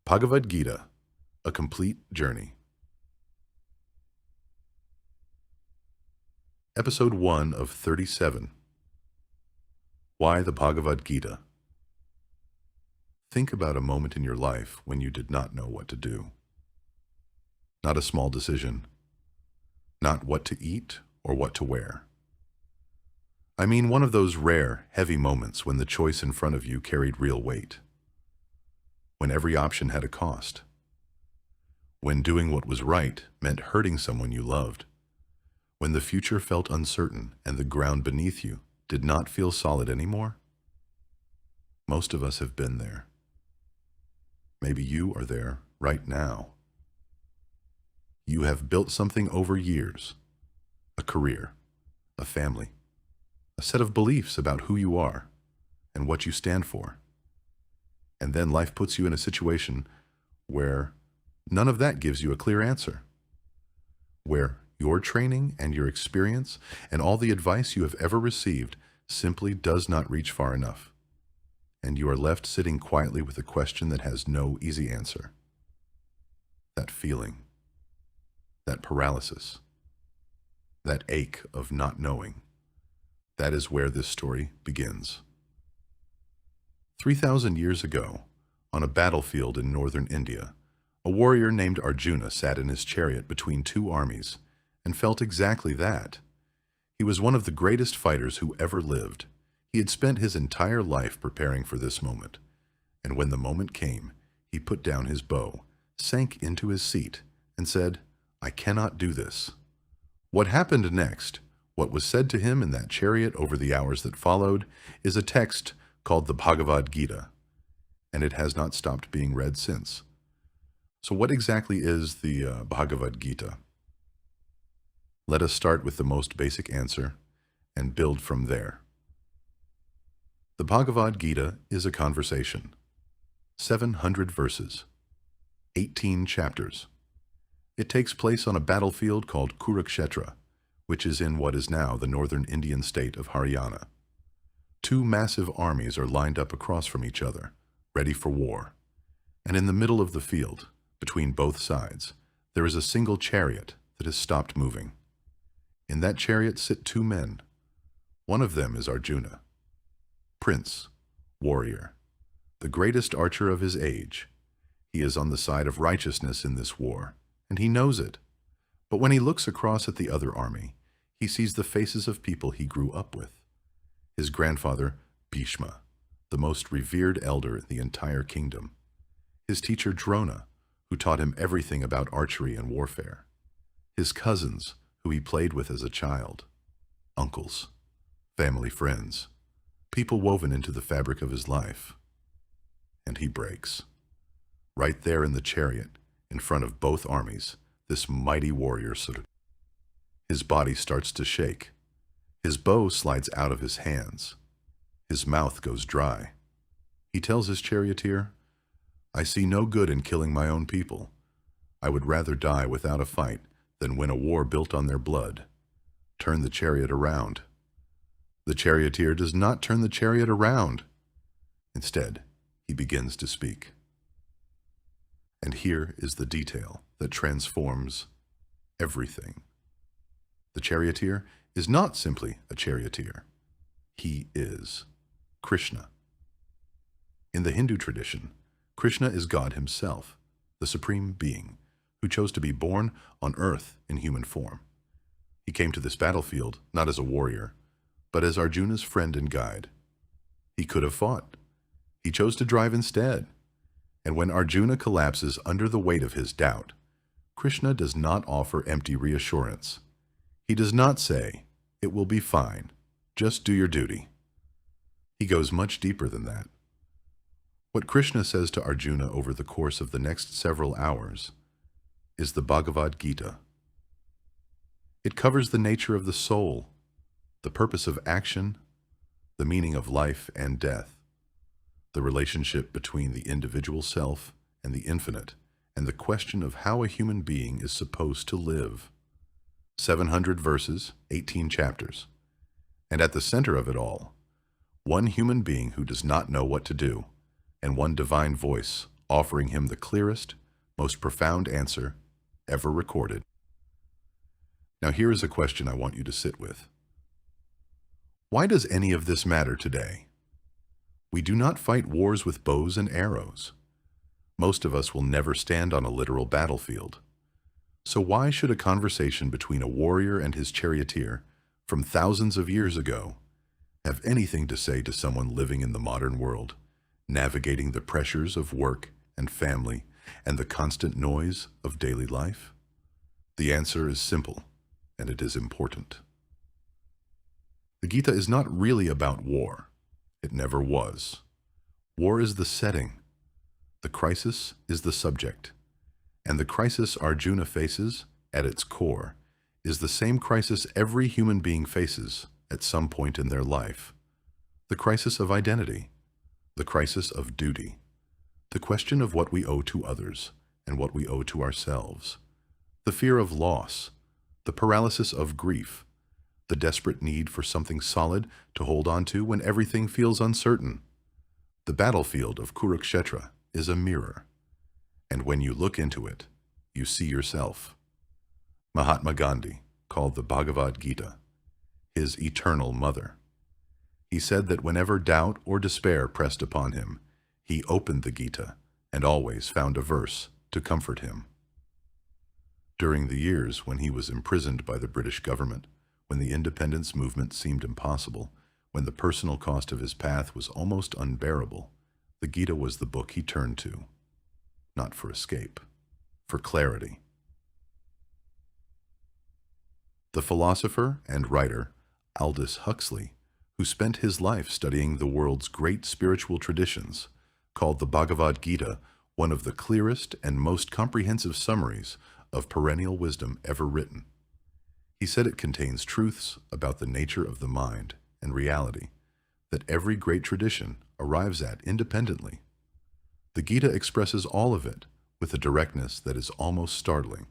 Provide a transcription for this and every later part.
Bhagavad Gita, a complete journey. Episode 1 of 37. Why the Bhagavad Gita? Think about a moment in your life when you did not know what to do. Not a small decision. Not what to eat or what to wear. I mean one of those rare, heavy moments when the choice in front of you carried real weight. When every option had a cost. When doing what was right meant hurting someone you loved. When the future felt uncertain and the ground beneath you did not feel solid anymore. Most of us have been there. Maybe you are there right now. You have built something over years. A career, a family, a set of beliefs about who you are and what you stand for. And then life puts you in a situation where none of that gives you a clear answer. Where your training and your experience and all the advice you have ever received simply does not reach far enough. And you are left sitting quietly with a question that has no easy answer. That feeling, that paralysis, that ache of not knowing, that is where this story begins. 3,000 years ago, on a battlefield in northern India, a warrior named Arjuna sat in his chariot between two armies and felt exactly that. He was one of the greatest fighters who ever lived. He had spent his entire life preparing for this moment, and when the moment came, he put down his bow, sank into his seat, and said, "I cannot do this." What happened next, what was said to him in that chariot over the hours that followed, is a text called the Bhagavad Gita, and it has not stopped being read since. So what exactly is the Bhagavad Gita? Let us start with the most basic answer and build from there. The Bhagavad Gita is a conversation. 700 verses. 18 chapters. It takes place on a battlefield called Kurukshetra, which is in what is now the northern Indian state of Haryana. Two massive armies are lined up across from each other, ready for war. And in the middle of the field, between both sides, there is a single chariot that has stopped moving. In that chariot sit two men. One of them is Arjuna, prince, warrior, the greatest archer of his age. He is on the side of righteousness in this war, and he knows it. But when he looks across at the other army, he sees the faces of people he grew up with. His grandfather, Bhishma, the most revered elder in the entire kingdom. His teacher, Drona, who taught him everything about archery and warfare. His cousins, who he played with as a child. Uncles, family friends, people woven into the fabric of his life. And he breaks. Right there in the chariot, in front of both armies, this mighty warrior stood. His body starts to shake. His bow slides out of his hands. His mouth goes dry. He tells his charioteer, "I see no good in killing my own people. I would rather die without a fight than win a war built on their blood. Turn the chariot around." The charioteer does not turn the chariot around. Instead, he begins to speak. And here is the detail that transforms everything. The charioteer is not simply a charioteer. He is Krishna. In the Hindu tradition, Krishna is God himself, the supreme being, who chose to be born on earth in human form. He came to this battlefield not as a warrior, but as Arjuna's friend and guide. He could have fought. He chose to drive instead. And when Arjuna collapses under the weight of his doubt, Krishna does not offer empty reassurance. He does not say, "It will be fine. Just do your duty." He goes much deeper than that. What Krishna says to Arjuna over the course of the next several hours is the Bhagavad Gita. It covers the nature of the soul, the purpose of action, the meaning of life and death, the relationship between the individual self and the infinite, and the question of how a human being is supposed to live. 700 verses, 18 chapters. And at the center of it all, one human being who does not know what to do, and one divine voice offering him the clearest, most profound answer ever recorded. Now here is a question I want you to sit with. Why does any of this matter today? We do not fight wars with bows and arrows. Most of us will never stand on a literal battlefield. So why should a conversation between a warrior and his charioteer from thousands of years ago have anything to say to someone living in the modern world, navigating the pressures of work and family and the constant noise of daily life? The answer is simple, and it is important. The Gita is not really about war. It never was. War is the setting. The crisis is the subject. And the crisis Arjuna faces, at its core, is the same crisis every human being faces at some point in their life. The crisis of identity, the crisis of duty, the question of what we owe to others and what we owe to ourselves, the fear of loss, the paralysis of grief, the desperate need for something solid to hold on to when everything feels uncertain. The battlefield of Kurukshetra is a mirror, and when you look into it, you see yourself. Mahatma Gandhi called the Bhagavad Gita his eternal mother. He said that whenever doubt or despair pressed upon him, he opened the Gita and always found a verse to comfort him. During the years when he was imprisoned by the British government, when the independence movement seemed impossible, when the personal cost of his path was almost unbearable, the Gita was the book he turned to, not for escape, for clarity. The philosopher and writer Aldous Huxley, who spent his life studying the world's great spiritual traditions, called the Bhagavad Gita one of the clearest and most comprehensive summaries of perennial wisdom ever written. He said it contains truths about the nature of the mind and reality that every great tradition arrives at independently. The Gita expresses all of it with a directness that is almost startling.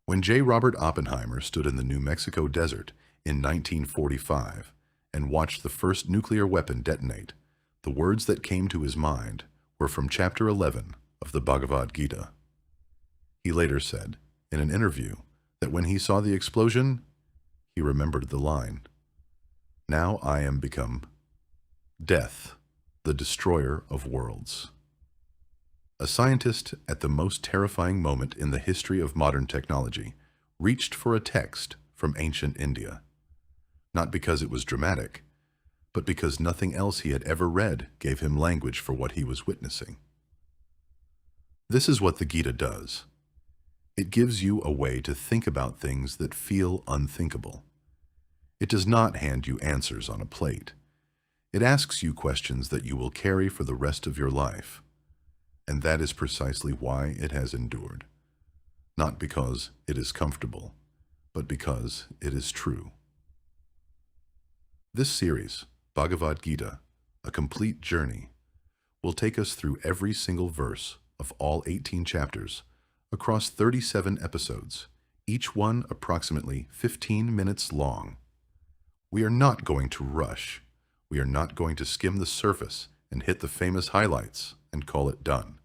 When J. Robert Oppenheimer stood in the New Mexico desert in 1945 and watched the first nuclear weapon detonate, the words that came to his mind were from chapter 11 of the Bhagavad Gita. He later said, in an interview, that when he saw the explosion, he remembered the line, "Now I am become death, the destroyer of worlds." A scientist at the most terrifying moment in the history of modern technology reached for a text from ancient India, not because it was dramatic, but because nothing else he had ever read gave him language for what he was witnessing. This is what the Gita does. It gives you a way to think about things that feel unthinkable. It does not hand you answers on a plate. It asks you questions that you will carry for the rest of your life. And that is precisely why it has endured. Not because it is comfortable, but because it is true. This series, Bhagavad Gita, A Complete Journey, will take us through every single verse of all 18 chapters across 37 episodes, each one approximately 15 minutes long. We are not going to rush. We are not going to skim the surface and hit the famous highlights and call it done.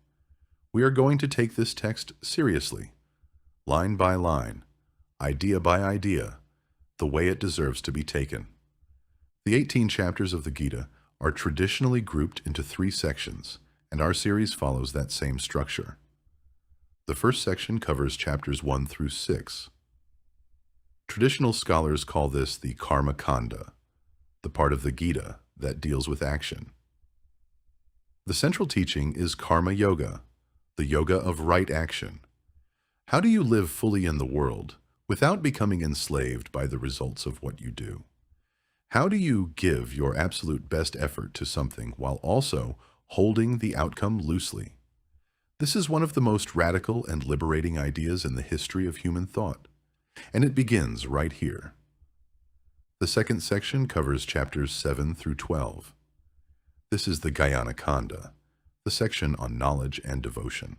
We are going to take this text seriously, line by line, idea by idea, the way it deserves to be taken. The 18 chapters of the Gita are traditionally grouped into 3 sections, and our series follows that same structure. The first section covers chapters 1 through 6. Traditional scholars call this the Karma Kanda, the part of the Gita that deals with action. The central teaching is Karma Yoga, the yoga of right action. How do you live fully in the world without becoming enslaved by the results of what you do? How do you give your absolute best effort to something while also holding the outcome loosely? This is one of the most radical and liberating ideas in the history of human thought, and it begins right here. The second section covers chapters 7 through 12. This is the Gyana Yoga, the section on knowledge and devotion.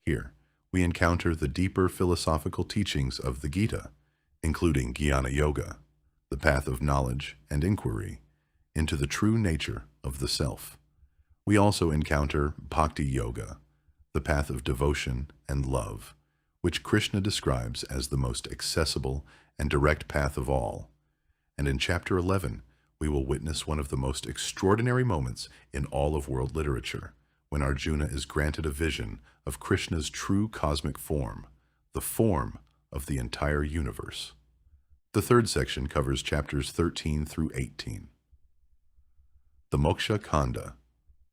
Here, we encounter the deeper philosophical teachings of the Gita, including Gyana Yoga, the path of knowledge and inquiry into the true nature of the self, We also encounter Bhakti Yoga, the path of devotion and love, which Krishna describes as the most accessible and direct path of all. And in Chapter 11, we will witness one of the most extraordinary moments in all of world literature, when Arjuna is granted a vision of Krishna's true cosmic form, the form of the entire universe. The third section covers chapters 13 through 18. The Moksha Khanda,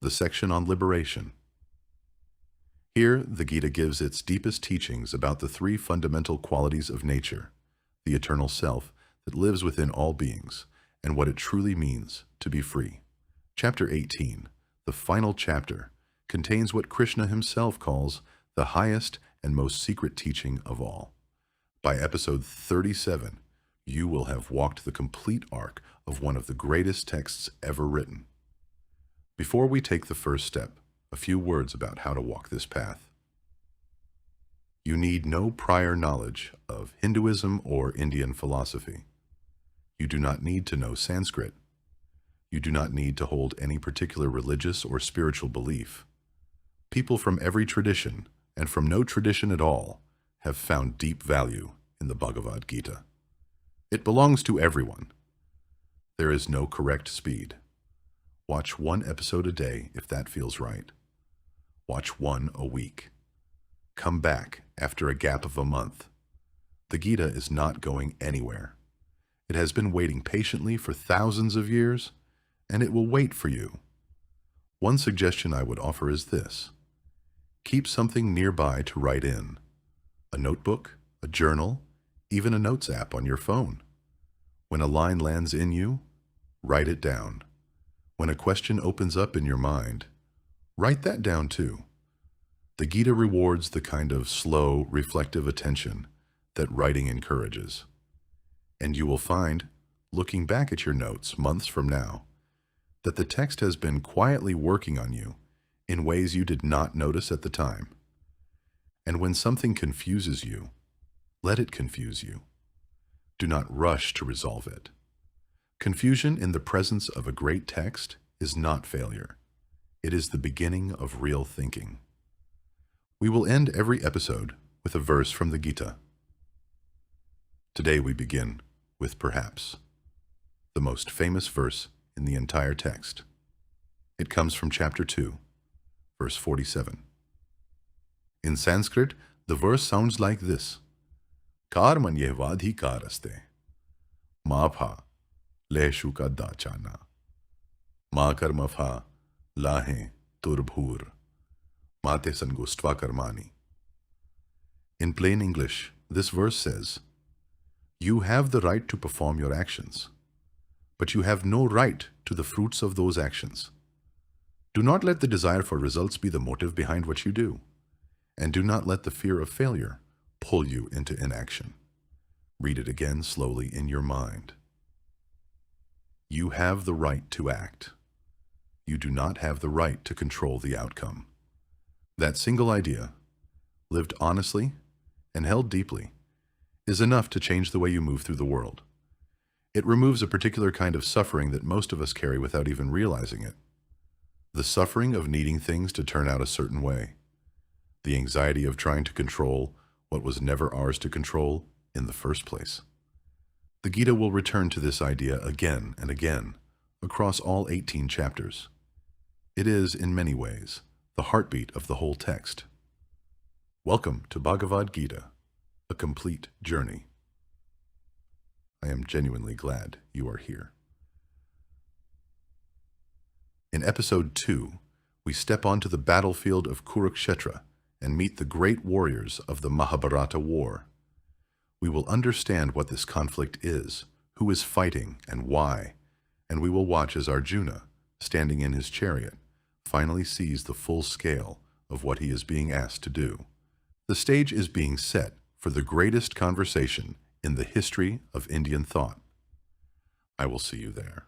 the section on liberation. Here, the Gita gives its deepest teachings about the three fundamental qualities of nature, the eternal self that lives within all beings, and what it truly means to be free. Chapter 18, the final chapter, contains what Krishna himself calls the highest and most secret teaching of all. By episode 37, you will have walked the complete arc of one of the greatest texts ever written. Before we take the first step, a few words about how to walk this path. You need no prior knowledge of Hinduism or Indian philosophy. You do not need to know Sanskrit. You do not need to hold any particular religious or spiritual belief. People from every tradition, and from no tradition at all, have found deep value in the Bhagavad Gita. It belongs to everyone. There is no correct speed. Watch one episode a day if that feels right. Watch one a week. Come back after a gap of a month. The Gita is not going anywhere. It has been waiting patiently for thousands of years, and it will wait for you. One suggestion I would offer is this. Keep something nearby to write in. A notebook, a journal, even a notes app on your phone. When a line lands in you, write it down. When a question opens up in your mind, write that down too. The Gita rewards the kind of slow, reflective attention that writing encourages. And you will find, looking back at your notes months from now, that the text has been quietly working on you in ways you did not notice at the time. And when something confuses you, let it confuse you. Do not rush to resolve it. Confusion in the presence of a great text is not failure. It is the beginning of real thinking. We will end every episode with a verse from the Gita. Today we begin with perhaps the most famous verse in the entire text. It comes from chapter 2, verse 47. In Sanskrit, the verse sounds like this. Karmanyevadhikaraste mapha leshu kadachana ma karmapha lahe turbhur mate sangustva karmani. In plain English, this verse says, you have the right to perform your actions, but you have no right to the fruits of those actions. Do not let the desire for results be the motive behind what you do, and do not let the fear of failure pull you into inaction. Read it again slowly in your mind. You have the right to act. You do not have the right to control the outcome. That single idea, lived honestly and held deeply, is enough to change the way you move through the world. It removes a particular kind of suffering that most of us carry without even realizing it. The suffering of needing things to turn out a certain way. The anxiety of trying to control what was never ours to control in the first place. The Gita will return to this idea again and again across all 18 chapters. It is, in many ways, the heartbeat of the whole text. Welcome to Bhagavad Gita, a complete journey. I am genuinely glad you are here. In episode 2, we step onto the battlefield of Kurukshetra and meet the great warriors of the Mahabharata war. We will understand what this conflict is, who is fighting and why, and we will watch as Arjuna, standing in his chariot, finally sees the full scale of what he is being asked to do. The stage is being set for the greatest conversation in the history of Indian thought. I will see you there.